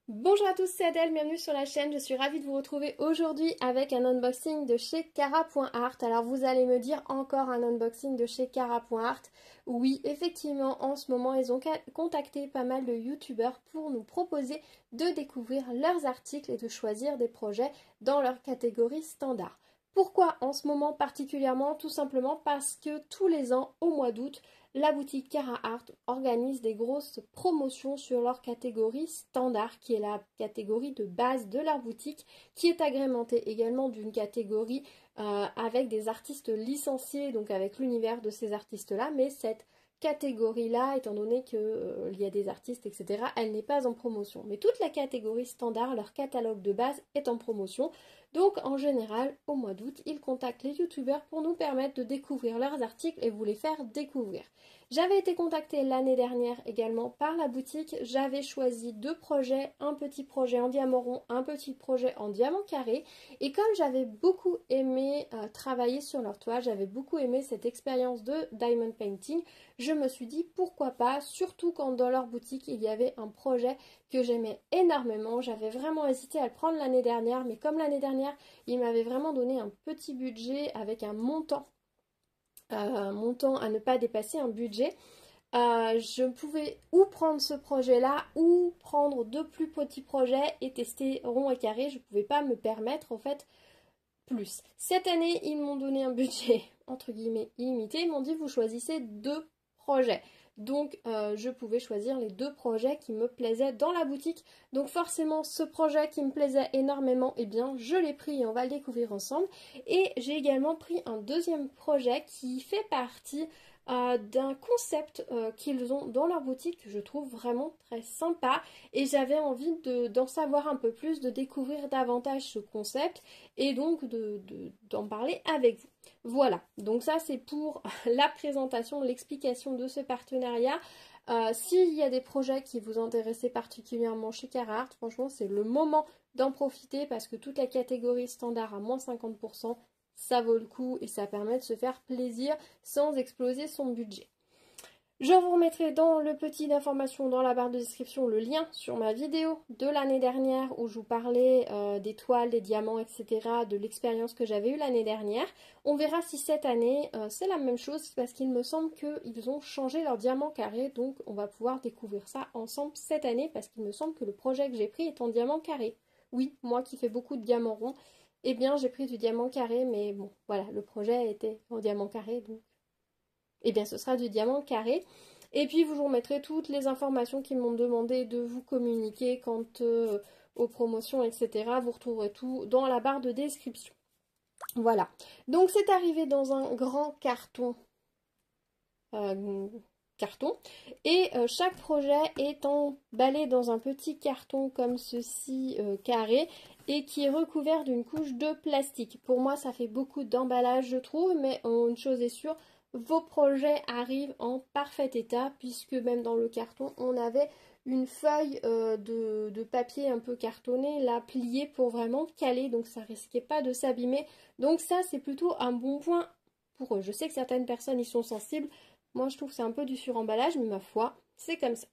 Bonjour à tous, c'est Adèle, bienvenue sur la chaîne. Je suis ravie de vous retrouver aujourd'hui avec un unboxing de chez Cara.art. Alors vous allez me dire encore un unboxing de chez Cara.art. Oui, effectivement, en ce moment, ils ont contacté pas mal de youtubeurs pour nous proposer de découvrir leurs articles et de choisir des projets dans leur catégorie standard. Pourquoi en ce moment particulièrement? Tout simplement parce que tous les ans, au mois d'août, la boutique Cara.art organise des grosses promotions sur leur catégorie standard, qui est la catégorie de base de leur boutique, qui est agrémentée également d'une catégorie avec des artistes licenciés, donc avec l'univers de ces artistes-là, mais cette catégorie-là, étant donné qu'il y a des artistes, etc., elle n'est pas en promotion. Mais toute la catégorie standard, leur catalogue de base est en promotion. Donc en général, au mois d'août, ils contactent les youtubeurs pour nous permettre de découvrir leurs articles et vous les faire découvrir. J'avais été contactée l'année dernière également par la boutique. J'avais choisi deux projets, un petit projet en diamant rond, un petit projet en diamant carré. Et comme j'avais beaucoup aimé travailler sur leur toile, j'avais beaucoup aimé cette expérience de diamond painting, je me suis dit pourquoi pas, surtout quand dans leur boutique il y avait un projet que j'aimais énormément. J'avais vraiment hésité à le prendre l'année dernière, mais comme l'année dernière, il m'avait vraiment donné un petit budget avec un montant à ne pas dépasser un budget. Je pouvais ou prendre ce projet-là ou prendre deux plus petits projets et tester rond et carré. Je ne pouvais pas me permettre en fait plus. Cette année, ils m'ont donné un budget entre guillemets illimité. Ils m'ont dit vous choisissez deux projets. Donc je pouvais choisir les deux projets qui me plaisaient dans la boutique. Donc forcément ce projet qui me plaisait énormément, eh bien je l'ai pris et on va le découvrir ensemble. Et j'ai également pris un deuxième projet qui fait partie d'un concept qu'ils ont dans leur boutique que je trouve vraiment très sympa. Et j'avais envie d'en savoir un peu plus, de découvrir davantage ce concept et donc d'en parler avec vous. Voilà, donc ça c'est pour la présentation, l'explication de ce partenariat. S'il y a des projets qui vous intéressaient particulièrement chez Cara.art, franchement c'est le moment d'en profiter parce que toute la catégorie standard à moins 50%, ça vaut le coup et ça permet de se faire plaisir sans exploser son budget. Je vous remettrai dans le petit d'information dans la barre de description le lien sur ma vidéo de l'année dernière où je vous parlais des toiles, des diamants, etc. de l'expérience que j'avais eue l'année dernière. On verra si cette année c'est la même chose parce qu'il me semble qu'ils ont changé leur diamant carré, donc on va pouvoir découvrir ça ensemble cette année parce qu'il me semble que le projet que j'ai pris est en diamant carré. Oui, moi qui fais beaucoup de diamants ronds, eh bien j'ai pris du diamant carré, mais bon voilà, le projet était en diamant carré, donc eh bien ce sera du diamant carré. Et puis vous remettrez toutes les informations qu'ils m'ont demandé de vous communiquer quant aux promotions, etc. Vous retrouverez tout dans la barre de description. Voilà. Donc c'est arrivé dans un grand carton. Et chaque projet est emballé dans un petit carton comme ceci carré et qui est recouvert d'une couche de plastique. Pour moi ça fait beaucoup d'emballage je trouve, mais une chose est sûre, vos projets arrivent en parfait état puisque même dans le carton on avait une feuille de papier un peu cartonné là pliée pour vraiment caler, donc ça risquait pas de s'abîmer. Donc ça c'est plutôt un bon point pour eux. Je sais que certaines personnes y sont sensibles. Moi, je trouve que c'est un peu du suremballage, mais ma foi, c'est comme ça.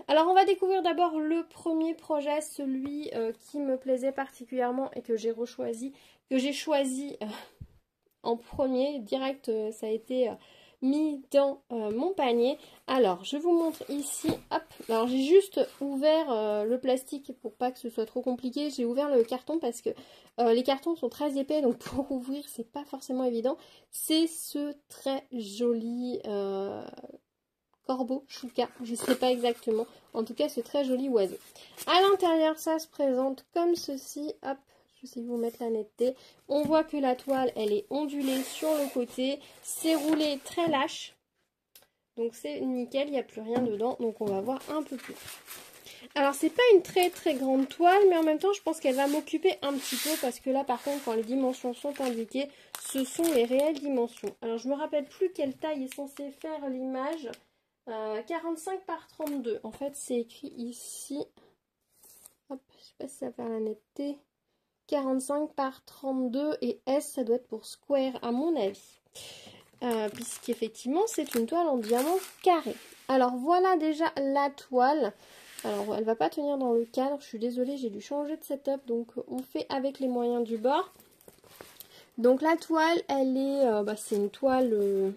Alors, on va découvrir d'abord le premier projet, celui qui me plaisait particulièrement et que j'ai choisi en premier. Direct, ça a été mis dans mon panier. Alors, je vous montre ici. Hop. Alors, j'ai juste ouvert le plastique pour pas que ce soit trop compliqué. J'ai ouvert le carton parce que les cartons sont très épais, donc pour ouvrir, c'est pas forcément évident. C'est ce très joli corbeau, chouka, je sais pas exactement. En tout cas, ce très joli oiseau. À l'intérieur, ça se présente comme ceci. Hop. Je vais essayer de vous mettre la netteté. On voit que la toile, elle est ondulée sur le côté. C'est roulé très lâche. Donc c'est nickel, il n'y a plus rien dedans. Donc on va voir un peu plus. Alors c'est pas une très très grande toile, mais en même temps je pense qu'elle va m'occuper un petit peu. Parce que là par contre, quand les dimensions sont indiquées, ce sont les réelles dimensions. Alors je me rappelle plus quelle taille est censée faire l'image. 45 par 32. En fait c'est écrit ici. Hop, je sais pas si ça va faire la netteté. 45 par 32 et S ça doit être pour square à mon avis, puisqu'effectivement c'est une toile en diamant carré. Alors voilà déjà la toile, Alors elle va pas tenir dans le cadre, je suis désolée, j'ai dû changer de setup, donc on fait avec les moyens du bord. Donc la toile, elle est, c'est une toile,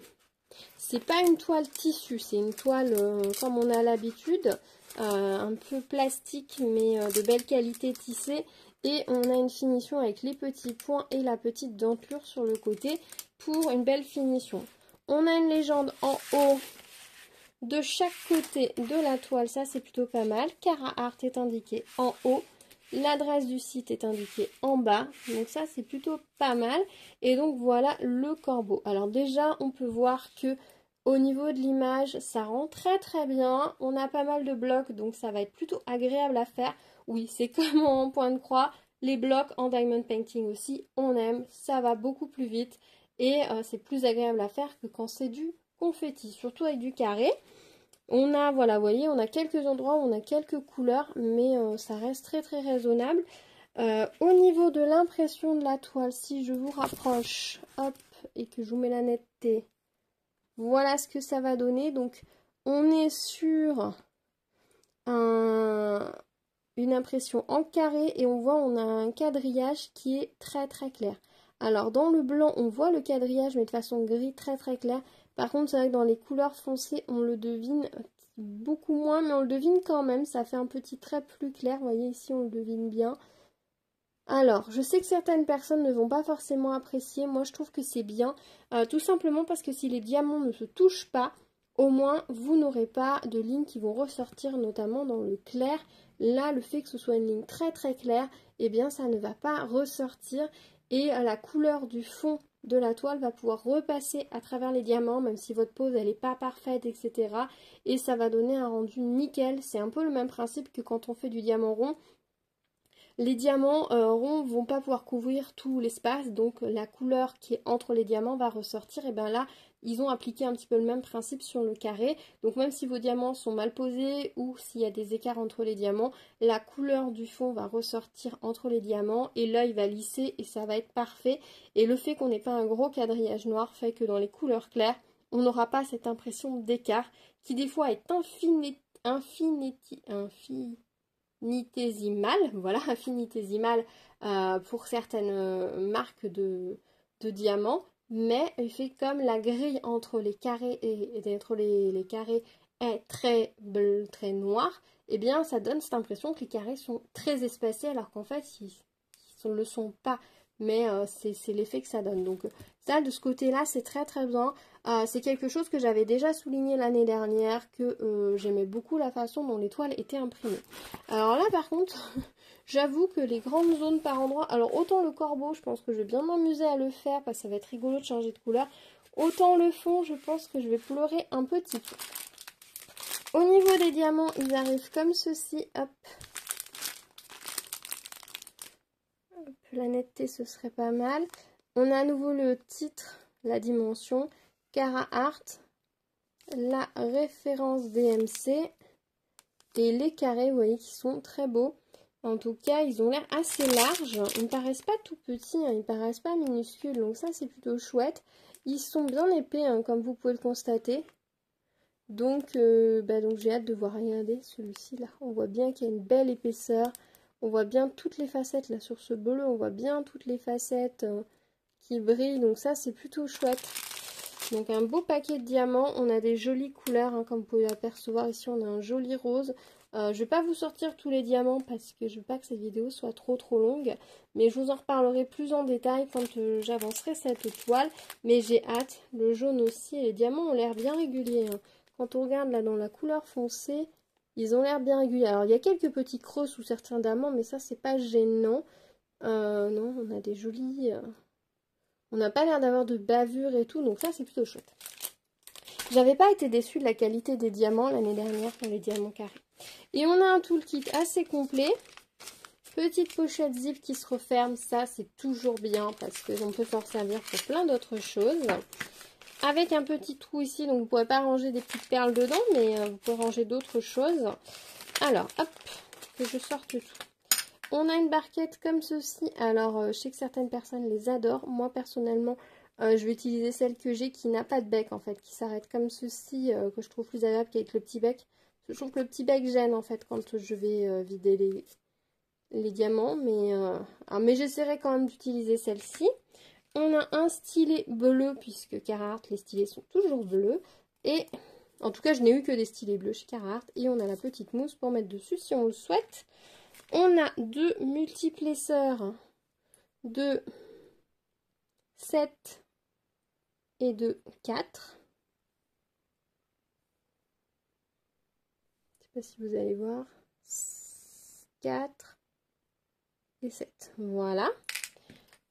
c'est pas une toile tissu, c'est une toile comme on a l'habitude, un peu plastique mais de belle qualité tissée. Et on a une finition avec les petits points et la petite denture sur le côté pour une belle finition. On a une légende en haut de chaque côté de la toile, ça c'est plutôt pas mal. Carhartt est indiqué en haut. L'adresse du site est indiquée en bas, donc ça c'est plutôt pas mal. Et donc voilà le corbeau. Alors déjà on peut voir que au niveau de l'image ça rend très très bien. On a pas mal de blocs donc ça va être plutôt agréable à faire. Oui, c'est comme en point de croix, les blocs en diamond painting aussi, on aime, ça va beaucoup plus vite et c'est plus agréable à faire que quand c'est du confetti, surtout avec du carré. On a, voilà, vous voyez, on a quelques endroits où on a quelques couleurs, mais ça reste très très raisonnable. Au niveau de l'impression de la toile, si je vous rapproche, hop, et que je vous mets la netteté, voilà ce que ça va donner. Donc, on est sur une impression en carré et on voit on a un quadrillage qui est très très clair. Alors, dans le blanc, on voit le quadrillage, mais de façon gris très très clair. Par contre, c'est vrai que dans les couleurs foncées, on le devine beaucoup moins, mais on le devine quand même. Ça fait un petit trait plus clair. Vous voyez ici, on le devine bien. Alors, je sais que certaines personnes ne vont pas forcément apprécier. Moi, je trouve que c'est bien. Tout simplement parce que si les diamants ne se touchent pas, au moins, vous n'aurez pas de lignes qui vont ressortir, notamment dans le clair. Là, le fait que ce soit une ligne très très claire, eh bien, ça ne va pas ressortir. Et la couleur du fond de la toile va pouvoir repasser à travers les diamants, même si votre pose elle n'est pas parfaite, etc. Et ça va donner un rendu nickel. C'est un peu le même principe que quand on fait du diamant rond. Les diamants ronds vont pas pouvoir couvrir tout l'espace, donc la couleur qui est entre les diamants va ressortir. Et bien là, ils ont appliqué un petit peu le même principe sur le carré. Donc même si vos diamants sont mal posés ou s'il y a des écarts entre les diamants, la couleur du fond va ressortir entre les diamants et l'œil va lisser et ça va être parfait. Et le fait qu'on n'ait pas un gros quadrillage noir fait que dans les couleurs claires, on n'aura pas cette impression d'écart qui des fois est infinitésimal pour certaines marques de diamants, mais il fait comme la grille entre les carrés et entre les carrés est très bleu, très noir, et bien ça donne cette impression que les carrés sont très espacés alors qu'en fait ils ne le sont pas. Mais c'est l'effet que ça donne. Donc ça, de ce côté-là, c'est très très bien. C'est quelque chose que j'avais déjà souligné l'année dernière, que j'aimais beaucoup la façon dont les toiles étaient imprimées. Alors là, par contre, j'avoue que les grandes zones par endroit... Alors autant le corbeau, je pense que je vais bien m'amuser à le faire, parce que ça va être rigolo de changer de couleur. Autant le fond, je pense que je vais pleurer un petit peu. Au niveau des diamants, ils arrivent comme ceci, hop. La netteté, ce serait pas mal. On a à nouveau le titre, la dimension, Carhartt, la référence DMC et les carrés, vous voyez, qui sont très beaux. En tout cas, ils ont l'air assez larges. Ils ne paraissent pas tout petits, hein, ils ne paraissent pas minuscules, donc ça, c'est plutôt chouette. Ils sont bien épais, hein, comme vous pouvez le constater. Donc j'ai hâte de voir. Regardez celui-ci, là. On voit bien qu'il y a une belle épaisseur. On voit bien toutes les facettes là sur ce bleu, on voit bien toutes les facettes qui brillent, donc ça c'est plutôt chouette. Donc un beau paquet de diamants, on a des jolies couleurs, hein, comme vous pouvez l'apercevoir ici, on a un joli rose. Je ne vais pas vous sortir tous les diamants parce que je ne veux pas que cette vidéo soit trop longue, mais je vous en reparlerai plus en détail quand j'avancerai cette toile. Mais j'ai hâte, le jaune aussi, et les diamants ont l'air bien réguliers. Hein. Quand on regarde là dans la couleur foncée, ils ont l'air bien réguliers. Alors, il y a quelques petits creux sous certains diamants, mais ça, c'est pas gênant. Non, on a des jolis... On n'a pas l'air d'avoir de bavure et tout, donc ça, c'est plutôt chouette. J'avais pas été déçue de la qualité des diamants l'année dernière pour les diamants carrés. Et on a un toolkit assez complet. Petite pochette zip qui se referme, ça, c'est toujours bien parce qu'on peut s'en servir pour plein d'autres choses. Avec un petit trou ici, donc vous ne pourrez pas ranger des petites perles dedans, mais vous pouvez ranger d'autres choses. Alors, hop, que je sorte tout. On a une barquette comme ceci. Alors, je sais que certaines personnes les adorent. Moi, personnellement, je vais utiliser celle que j'ai qui n'a pas de bec, en fait, qui s'arrête comme ceci, que je trouve plus agréable qu'avec le petit bec. Je trouve que le petit bec gêne en fait quand je vais vider les diamants, mais j'essaierai quand même d'utiliser celle-ci. On a un stylet bleu, puisque Carhartt, les stylets sont toujours bleus. Et en tout cas, je n'ai eu que des stylets bleus chez Carhartt. Et on a la petite mousse pour mettre dessus si on le souhaite. On a deux multiplesseurs de 7 et de 4. Je ne sais pas si vous allez voir. 4 et 7. Voilà.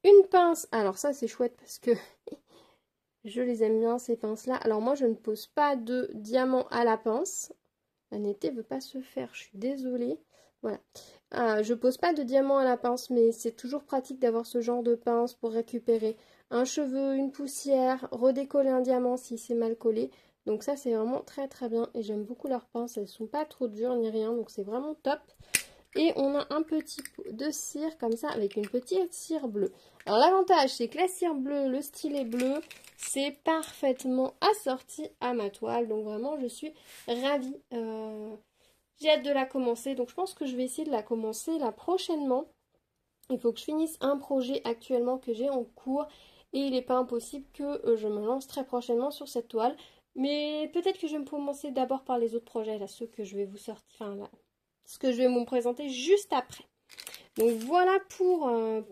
Une pince. Alors ça, c'est chouette parce que je les aime bien, ces pinces-là. Alors moi, je ne pose pas de diamant à la pince. La netteté ne veut pas se faire, je suis désolée. Voilà. Je pose pas de diamant à la pince, mais c'est toujours pratique d'avoir ce genre de pince pour récupérer un cheveu, une poussière, redécoller un diamant si c'est mal collé. Donc ça, c'est vraiment très très bien et j'aime beaucoup leurs pinces. Elles sont pas trop dures ni rien, donc c'est vraiment top. Et on a un petit pot de cire comme ça avec une petite cire bleue. Alors l'avantage, c'est que la cire bleue, le stylet bleu, c'est parfaitement assorti à ma toile. Donc vraiment, je suis ravie. J'ai hâte de la commencer. Donc je pense que je vais essayer de la commencer là prochainement. Il faut que je finisse un projet actuellement que j'ai en cours. Et il n'est pas impossible que je me lance très prochainement sur cette toile. Mais peut-être que je vais me commencer d'abord par les autres projets, là, ceux que je vais vous sortir, enfin là, ce que je vais vous présenter juste après. Donc voilà pour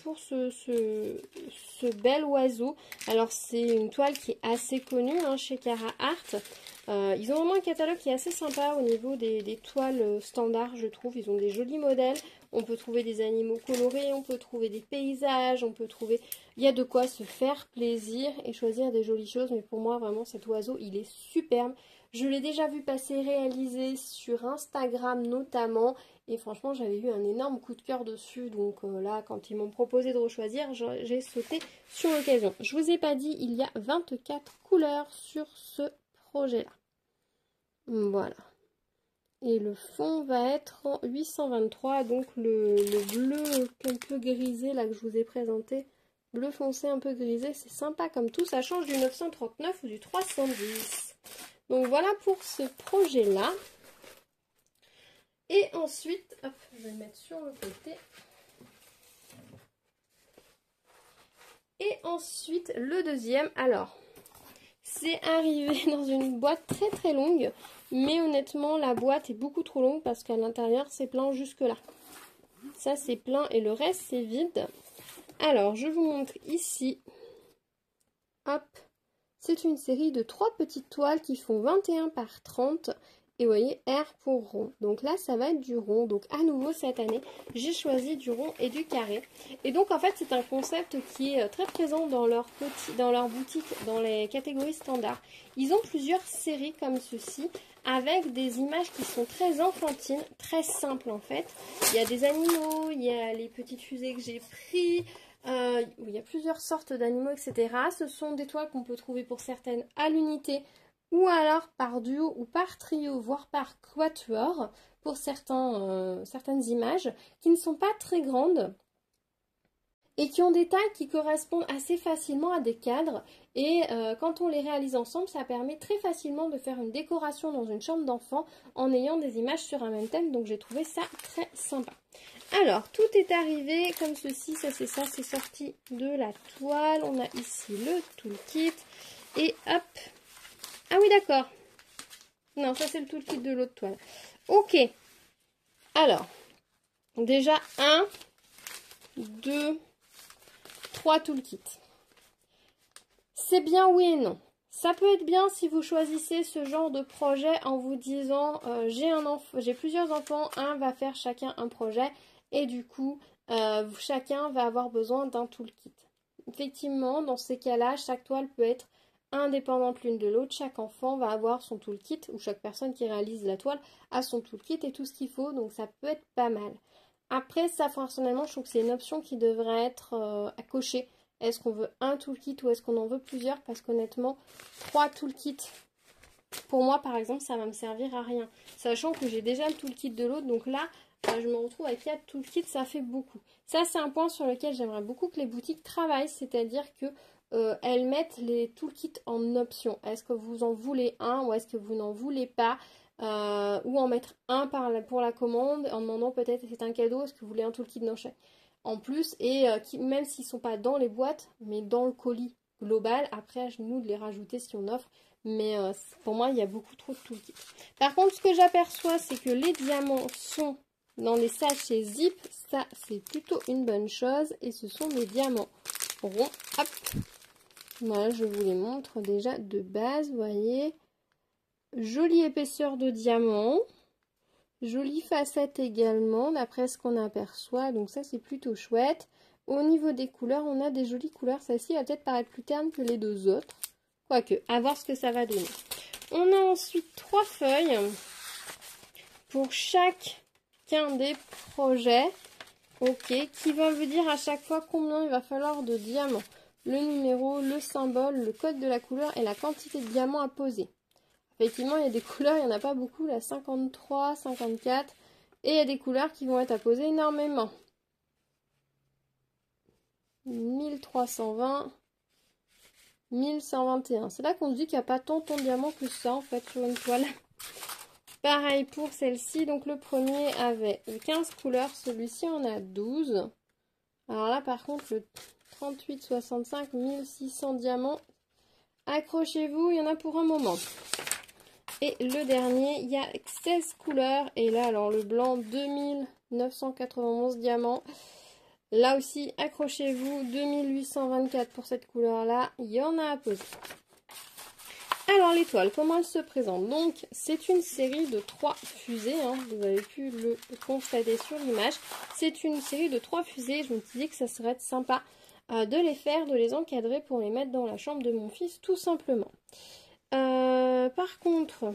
ce bel oiseau. Alors c'est une toile qui est assez connue hein, chez Carhartt. Ils ont vraiment un catalogue qui est assez sympa au niveau des toiles standards, je trouve. Ils ont des jolis modèles. On peut trouver des animaux colorés, on peut trouver des paysages, on peut trouver... Il y a de quoi se faire plaisir et choisir des jolies choses. Mais pour moi, vraiment, cet oiseau, il est superbe. Je l'ai déjà vu passer réalisé sur Instagram notamment. Et franchement, j'avais eu un énorme coup de cœur dessus. Donc là, quand ils m'ont proposé de rechoisir, j'ai sauté sur l'occasion. Je vous ai pas dit, il y a 24 couleurs sur ce projet-là. Voilà. Et le fond va être en 823. Donc le bleu un peu grisé là que je vous ai présenté. Bleu foncé un peu grisé. C'est sympa comme tout. Ça change du 939 ou du 310. Donc voilà pour ce projet-là. Et ensuite, hop, je vais le mettre sur le côté. Et ensuite, le deuxième, alors, c'est arrivé dans une boîte très très longue. Mais honnêtement, la boîte est beaucoup trop longue parce qu'à l'intérieur, c'est plein jusque là. Ça, c'est plein et le reste, c'est vide. Alors, je vous montre ici. Hop, c'est une série de 3 petites toiles qui font 21 par 30. Et vous voyez, R pour rond. Donc là, ça va être du rond. Donc à nouveau, cette année, j'ai choisi du rond et du carré. Et donc, en fait, c'est un concept qui est très présent dans leur boutique, dans les catégories standards. Ils ont plusieurs séries comme ceci, avec des images qui sont très enfantines, très simples en fait. Il y a des animaux, il y a les petites fusées que j'ai prises. Il y a plusieurs sortes d'animaux, etc. Ce sont des toiles qu'on peut trouver pour certaines à l'unité, ou alors par duo ou par trio, voire par quatuor, pour certaines images qui ne sont pas très grandes et qui ont des tailles qui correspondent assez facilement à des cadres. Et quand on les réalise ensemble, ça permet très facilement de faire une décoration dans une chambre d'enfant en ayant des images sur un même thème. Donc j'ai trouvé ça très sympa. Alors, tout est arrivé comme ceci. Ça, c'est sorti de la toile. On a ici le toolkit. Et hop. Ah oui, d'accord. Non, ça c'est le toolkit de l'autre toile. Ok. Alors, déjà 1, 2, 3 toolkits. C'est bien oui et non. Ça peut être bien si vous choisissez ce genre de projet en vous disant j'ai plusieurs enfants, un va faire chacun un projet et du coup chacun va avoir besoin d'un toolkit. Effectivement, dans ces cas-là, chaque toile peut être indépendante l'une de l'autre. Chaque enfant va avoir son toolkit ou chaque personne qui réalise la toile a son toolkit et tout ce qu'il faut, donc ça peut être pas mal. Après, ça personnellement, je trouve que c'est une option qui devrait être à cocher. Est-ce qu'on veut un toolkit ou est-ce qu'on en veut plusieurs? Parce qu'honnêtement, 3 toolkits, pour moi par exemple, ça va me servir à rien. Sachant que j'ai déjà le toolkit de l'autre, donc là, je me retrouve avec 4 toolkits, ça fait beaucoup. Ça, c'est un point sur lequel j'aimerais beaucoup que les boutiques travaillent, c'est-à-dire que elles mettent les toolkits en option. Est-ce que vous en voulez un ou est-ce que vous n'en voulez pas? ou en mettre un pour la commande en demandant peut-être c'est un cadeau, est-ce que vous voulez un toolkit d'enchères en plus et même s'ils sont pas dans les boîtes mais dans le colis global, après à nous de les rajouter si on offre, mais pour moi il y a beaucoup trop de toolkits. Par contre ce que j'aperçois c'est que les diamants sont dans les sachets zip, ça c'est plutôt une bonne chose et ce sont des diamants ronds, hop, voilà je vous les montre déjà de base, vous voyez, jolie épaisseur de diamant. Jolie facette également, d'après ce qu'on aperçoit, donc ça c'est plutôt chouette. Au niveau des couleurs, on a des jolies couleurs. Celle-ci va peut-être paraître plus terne que les deux autres. Quoique, à voir ce que ça va donner. On a ensuite 3 feuilles pour chacun des projets. Ok, qui va vous dire à chaque fois combien il va falloir de diamants. Le numéro, le symbole, le code de la couleur et la quantité de diamants à poser. Effectivement, il y a des couleurs, il n'y en a pas beaucoup, là, 53, 54. Et il y a des couleurs qui vont être à poser énormément. 1320, 1121. C'est là qu'on se dit qu'il n'y a pas tant de diamants que ça, en fait, sur une toile. Pareil pour celle-ci. Donc, le premier avait 15 couleurs. Celui-ci en a 12. Alors là, par contre, le 38, 65, 1600 diamants. Accrochez-vous, il y en a pour un moment. Et le dernier, il y a 16 couleurs. Et là, alors le blanc, 2991 diamants. Là aussi, accrochez-vous, 2824 pour cette couleur-là. Il y en a à poser. Alors, l'étoile, comment elle se présente? Donc, c'est une série de 3 fusées. Hein, vous avez pu le constater sur l'image. C'est une série de 3 fusées. Je me suis dit que ça serait sympa de les faire, de les encadrer pour les mettre dans la chambre de mon fils, tout simplement. Par contre,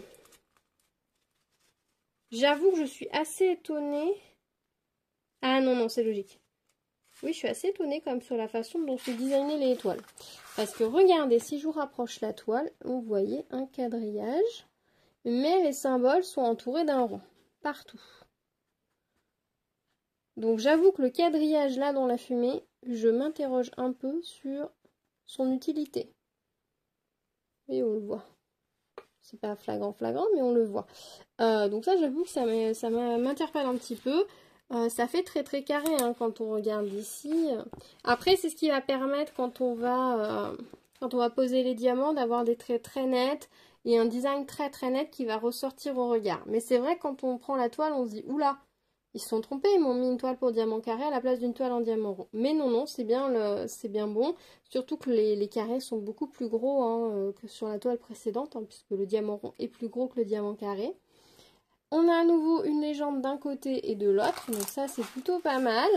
j'avoue que je suis assez étonnée. Ah non, c'est logique. Oui, je suis assez étonnée quand même sur la façon dont sont designées les étoiles. Parce que regardez, si je vous rapproche la toile, vous voyez un quadrillage. Mais les symboles sont entourés d'un rond, partout. Donc j'avoue que le quadrillage là dans la fumée, je m'interroge un peu sur son utilité. Et on le voit. C'est pas flagrant, mais on le voit. Donc ça, j'avoue que ça m'interpelle un petit peu. Ça fait très carré hein, quand on regarde d'ici. Après, c'est ce qui va permettre quand on va poser les diamants d'avoir des traits très nets et un design très net qui va ressortir au regard. Mais c'est vrai quand on prend la toile, on se dit oula, ils se sont trompés, ils m'ont mis une toile pour diamant carré à la place d'une toile en diamant rond. Mais non, c'est bien bon. Surtout que les carrés sont beaucoup plus gros hein, que sur la toile précédente, hein, puisque le diamant rond est plus gros que le diamant carré. On a à nouveau une légende d'un côté et de l'autre, donc ça c'est plutôt pas mal.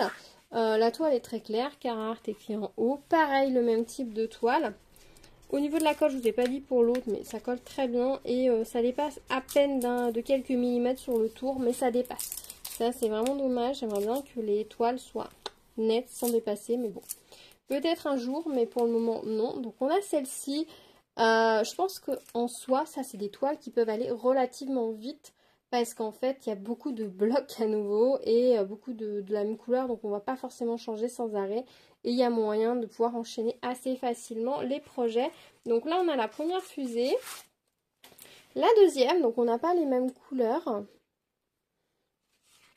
La toile est très claire, Carhartt écrit en haut. Pareil, le même type de toile. Au niveau de la colle, je ne vous ai pas dit pour l'autre, mais ça colle très bien. Et ça dépasse à peine de quelques millimètres sur le tour, mais ça dépasse. Ça c'est vraiment dommage, j'aimerais bien que les toiles soient nettes sans dépasser, mais bon. Peut-être un jour, mais pour le moment non. Donc on a celle-ci. Je pense qu'en soi, ça c'est des toiles qui peuvent aller relativement vite. Parce qu'en fait, il y a beaucoup de blocs à nouveau et beaucoup de la même couleur. Donc, on ne va pas forcément changer sans arrêt. Et il y a moyen de pouvoir enchaîner assez facilement les projets. Donc là, on a la première fusée. La deuxième, donc on n'a pas les mêmes couleurs.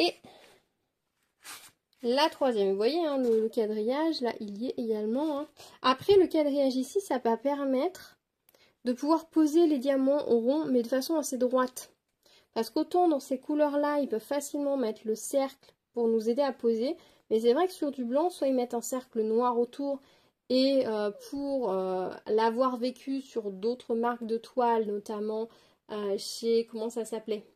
Et la troisième, vous voyez hein, le quadrillage, là, il y est également. Hein. Après, le quadrillage ici, ça va permettre de pouvoir poser les diamants au rond, mais de façon assez droite. Parce qu'autant dans ces couleurs-là, ils peuvent facilement mettre le cercle pour nous aider à poser. Mais c'est vrai que sur du blanc, soit ils mettent un cercle noir autour. Et pour l'avoir vécu sur d'autres marques de toile, notamment chez... Comment ça s'appelait?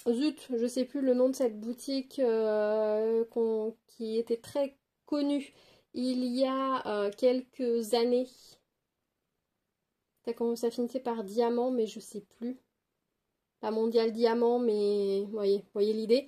Zut, je sais plus le nom de cette boutique qui était très connue il y a quelques années. Ça finissait par diamant, mais je sais plus. La mondiale diamant, mais voyez l'idée.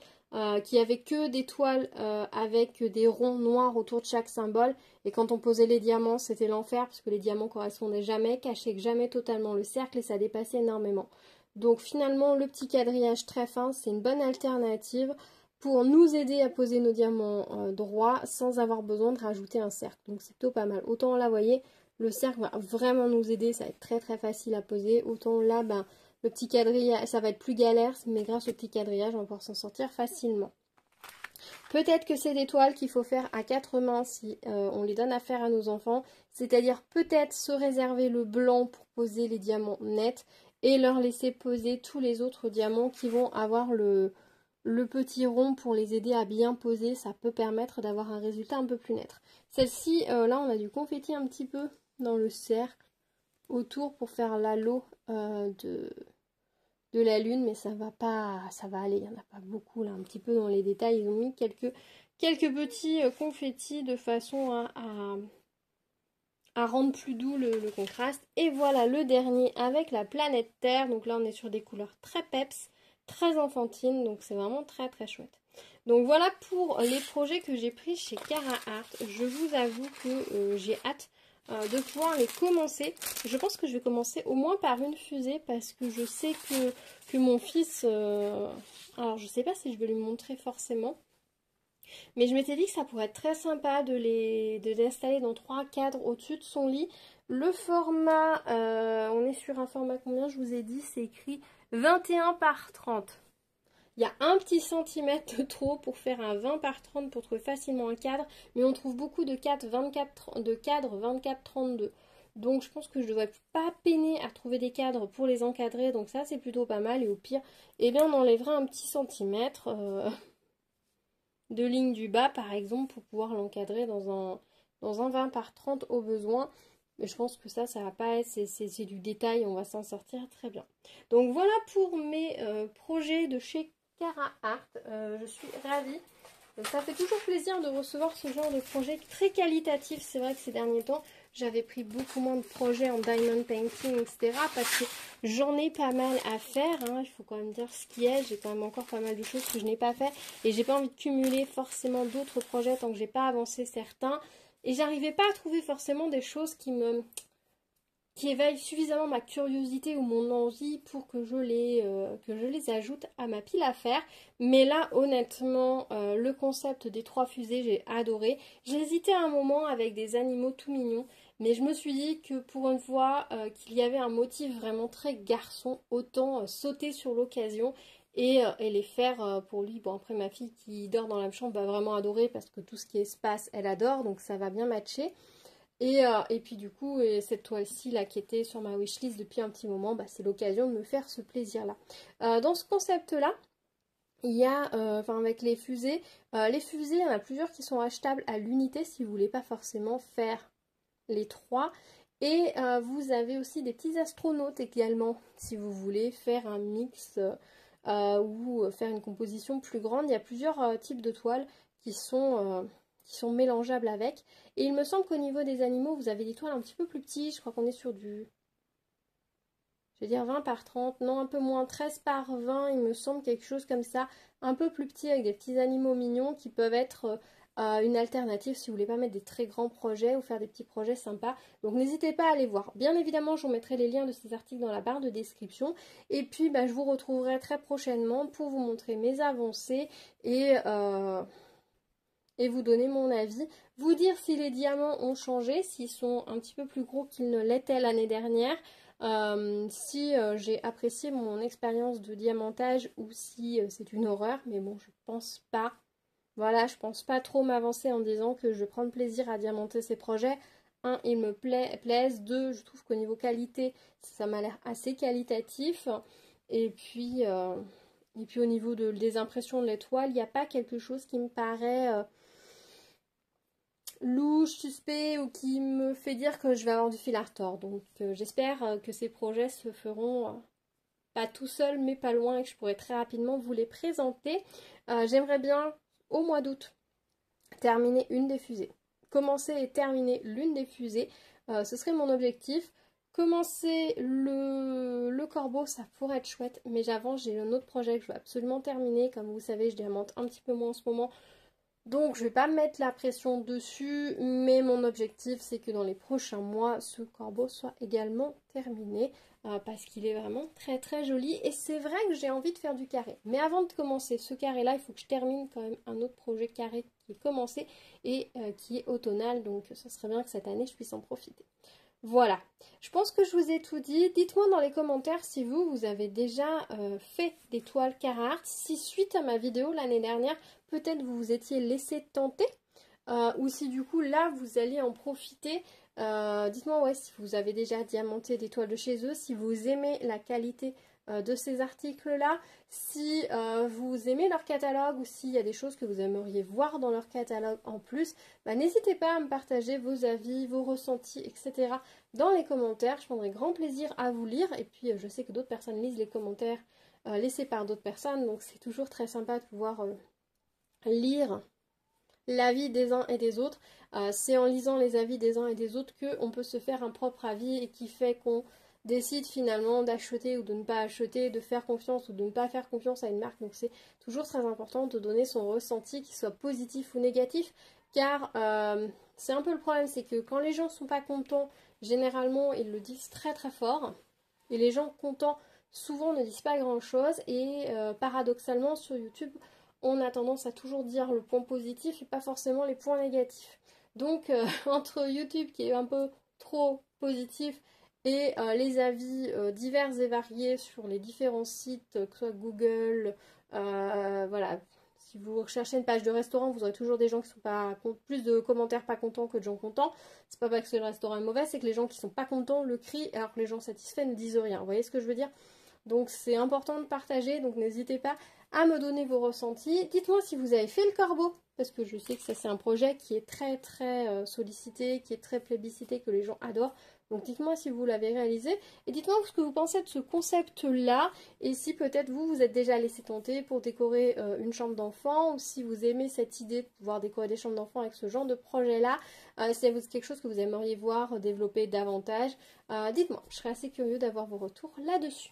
Qui avait que des toiles avec des ronds noirs autour de chaque symbole. Et quand on posait les diamants, c'était l'enfer, parce que les diamants correspondaient jamais, cachaient jamais totalement le cercle et ça dépassait énormément. Donc finalement, le petit quadrillage très fin, c'est une bonne alternative pour nous aider à poser nos diamants droits sans avoir besoin de rajouter un cercle. Donc c'est plutôt pas mal. Autant là, vous voyez, le cercle va vraiment nous aider, ça va être très très facile à poser. Autant là, ben, le petit quadrillage, ça va être plus galère, mais grâce au petit quadrillage, on va pouvoir s'en sortir facilement. Peut-être que c'est des toiles qu'il faut faire à 4 mains si on les donne à faire à nos enfants. C'est-à-dire peut-être se réserver le blanc pour poser les diamants nets et leur laisser poser tous les autres diamants qui vont avoir le petit rond pour les aider à bien poser. Ça peut permettre d'avoir un résultat un peu plus net. Celle-ci, là on a du confetti un petit peu dans le cercle autour pour faire l'halo de la lune, mais ça va pas, ça va aller, il n'y en a pas beaucoup là, un petit peu dans les détails, ils ont mis quelques petits confettis de façon à rendre plus doux le contraste. Et voilà le dernier avec la planète Terre, donc là on est sur des couleurs très peps, très enfantines, donc c'est vraiment très très chouette. Donc voilà pour les projets que j'ai pris chez Cara Art. Je vous avoue que j'ai hâte de pouvoir les commencer. Je pense que je vais commencer au moins par une fusée parce que je sais que mon fils... alors je sais pas si je vais lui montrer forcément. Mais je m'étais dit que ça pourrait être très sympa de les installer dans 3 cadres au-dessus de son lit. Le format, on est sur un format combien je vous ai dit, c'est écrit 21 par 30. Il y a un petit centimètre de trop pour faire un 20 par 30 pour trouver facilement un cadre, mais on trouve beaucoup de cadres 24-32. Donc je pense que je ne devrais pas peiner à trouver des cadres pour les encadrer, donc ça c'est plutôt pas mal. Et au pire, eh bien on enlèvera un petit centimètre de ligne du bas par exemple pour pouvoir l'encadrer dans un 20 par 30 au besoin. Mais je pense que ça va pas être, c'est du détail, on va s'en sortir très bien. Donc voilà pour mes projets de chez Cara Art, je suis ravie. Ça fait toujours plaisir de recevoir ce genre de projet très qualitatif. C'est vrai que ces derniers temps, j'avais pris beaucoup moins de projets en diamond painting, etc. Parce que j'en ai pas mal à faire. Hein. Il faut quand même dire ce qui est. J'ai quand même encore pas mal de choses que je n'ai pas fait. Et j'ai pas envie de cumuler forcément d'autres projets tant que j'ai pas avancé certains. Et j'arrivais pas à trouver forcément des choses qui éveillent suffisamment ma curiosité ou mon envie pour que je les ajoute à ma pile à faire. Mais là, honnêtement, le concept des 3 fusées, j'ai adoré. J'ai hésité à un moment avec des animaux tout mignons, mais je me suis dit que pour une fois qu'il y avait un motif vraiment très garçon, autant sauter sur l'occasion et les faire pour lui. Bon, après, ma fille qui dort dans la chambre va vraiment adorer parce que tout ce qui est espace, elle adore, donc ça va bien matcher. Et puis du coup, cette toile-ci là qui était sur ma wishlist depuis un petit moment, bah, c'est l'occasion de me faire ce plaisir-là. Dans ce concept-là, il y a, avec les fusées, il y en a plusieurs qui sont achetables à l'unité si vous voulez pas forcément faire les 3. Et vous avez aussi des petits astronautes également si vous voulez faire un mix ou faire une composition plus grande. Il y a plusieurs types de toiles qui sont mélangeables avec. Et il me semble qu'au niveau des animaux, vous avez des toiles un petit peu plus petites. Je crois qu'on est sur du, je vais dire 20 par 30, non un peu moins, 13 par 20, il me semble quelque chose comme ça. Un peu plus petit avec des petits animaux mignons qui peuvent être une alternative si vous voulez pas mettre des très grands projets ou faire des petits projets sympas. Donc n'hésitez pas à aller voir. Bien évidemment, je vous mettrai les liens de ces articles dans la barre de description. Et puis, bah, je vous retrouverai très prochainement pour vous montrer mes avancées et vous donner mon avis, vous dire si les diamants ont changé, s'ils sont un petit peu plus gros qu'ils ne l'étaient l'année dernière, si j'ai apprécié mon expérience de diamantage ou si c'est une horreur, mais bon, je pense pas. Voilà, je pense pas trop m'avancer en disant que je vais prendre plaisir à diamanter ces projets. Un, ils me plaisent. Deux, je trouve qu'au niveau qualité, ça m'a l'air assez qualitatif. Et puis au niveau des impressions de l'étoile, il n'y a pas quelque chose qui me paraît louche, suspect ou qui me fait dire que je vais avoir du fil à retordre. Donc j'espère que ces projets se feront pas tout seuls mais pas loin et que je pourrai très rapidement vous les présenter. J'aimerais bien au mois d'août terminer une des fusées. Commencer et terminer l'une des fusées, ce serait mon objectif. Commencer le corbeau, ça pourrait être chouette, mais j'avance, j'ai un autre projet que je veux absolument terminer. Comme vous savez, je diamante un petit peu moins en ce moment. Donc je vais pas mettre la pression dessus, mais mon objectif c'est que dans les prochains mois, ce corbeau soit également terminé parce qu'il est vraiment très très joli et c'est vrai que j'ai envie de faire du carré. Mais avant de commencer ce carré là, il faut que je termine quand même un autre projet carré qui est commencé et qui est automnal, donc ça serait bien que cette année je puisse en profiter. Voilà, je pense que je vous ai tout dit. Dites-moi dans les commentaires si vous avez déjà fait des toiles Carhartt. Si suite à ma vidéo l'année dernière, peut-être vous vous étiez laissé tenter. Ou si du coup là vous allez en profiter. Dites-moi ouais, si vous avez déjà diamanté des toiles de chez eux, si vous aimez la qualité de ces articles-là, si vous aimez leur catalogue ou s'il y a des choses que vous aimeriez voir dans leur catalogue en plus, bah, n'hésitez pas à me partager vos avis, vos ressentis, etc. dans les commentaires. Je prendrai grand plaisir à vous lire. Et puis je sais que d'autres personnes lisent les commentaires laissés par d'autres personnes, donc c'est toujours très sympa de pouvoir lire l'avis des uns et des autres. C'est en lisant les avis des uns et des autres qu'on peut se faire un propre avis et qui fait qu'on décide finalement d'acheter ou de ne pas acheter, de faire confiance ou de ne pas faire confiance à une marque. Donc c'est toujours très important de donner son ressenti, qu'il soit positif ou négatif, car c'est un peu le problème, c'est que quand les gens ne sont pas contents, généralement ils le disent très très fort, et les gens contents souvent ne disent pas grand chose, et paradoxalement sur YouTube, on a tendance à toujours dire le point positif et pas forcément les points négatifs. Donc entre YouTube qui est un peu trop positif et les avis divers et variés sur les différents sites, que ce soit Google, voilà, si vous recherchez une page de restaurant, vous aurez toujours des gens qui sont pas plus de commentaires pas contents que de gens contents. C'est pas parce que le restaurant est mauvais, c'est que les gens qui sont pas contents le crient alors que les gens satisfaits ne disent rien. Vous voyez ce que je veux dire? Donc c'est important de partager, donc n'hésitez pas à me donner vos ressentis. Dites-moi si vous avez fait le corbeau, parce que je sais que ça c'est un projet qui est très très sollicité, qui est très plébiscité, que les gens adorent. Donc dites-moi si vous l'avez réalisé et dites-moi ce que vous pensez de ce concept-là et si peut-être vous êtes déjà laissé tenter pour décorer une chambre d'enfant ou si vous aimez cette idée de pouvoir décorer des chambres d'enfants avec ce genre de projet-là, si c'est quelque chose que vous aimeriez voir développer davantage, dites-moi, je serais assez curieux d'avoir vos retours là-dessus.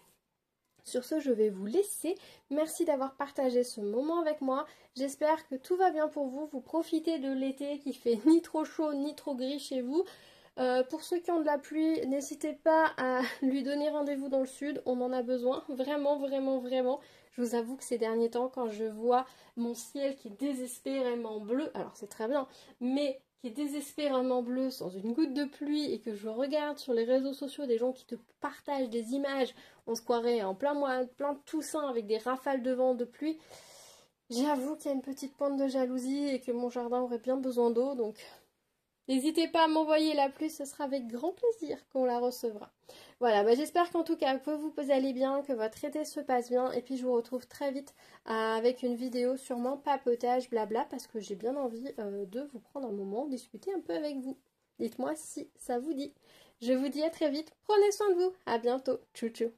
Sur ce, je vais vous laisser. Merci d'avoir partagé ce moment avec moi. J'espère que tout va bien pour vous. Vous profitez de l'été qui fait ni trop chaud ni trop gris chez vous. Pour ceux qui ont de la pluie, n'hésitez pas à lui donner rendez-vous dans le sud. On en a besoin. Vraiment, vraiment, vraiment. Je vous avoue que ces derniers temps, quand je vois mon ciel qui est désespérément bleu, alors c'est très bien, mais qui est désespérément bleu sans une goutte de pluie et que je regarde sur les réseaux sociaux des gens qui te partagent des images, on se croirait en plein mois, plein de Toussaint avec des rafales de vent, de pluie. J'avoue qu'il y a une petite pointe de jalousie et que mon jardin aurait bien besoin d'eau, donc n'hésitez pas à m'envoyer la pluie, ce sera avec grand plaisir qu'on la recevra. Voilà, bah j'espère qu'en tout cas que vous allez bien, que votre été se passe bien, et puis je vous retrouve très vite avec une vidéo sûrement papotage, blabla, parce que j'ai bien envie de vous prendre un moment, discuter un peu avec vous. Dites-moi si ça vous dit. Je vous dis à très vite, prenez soin de vous, à bientôt, tchou tchou.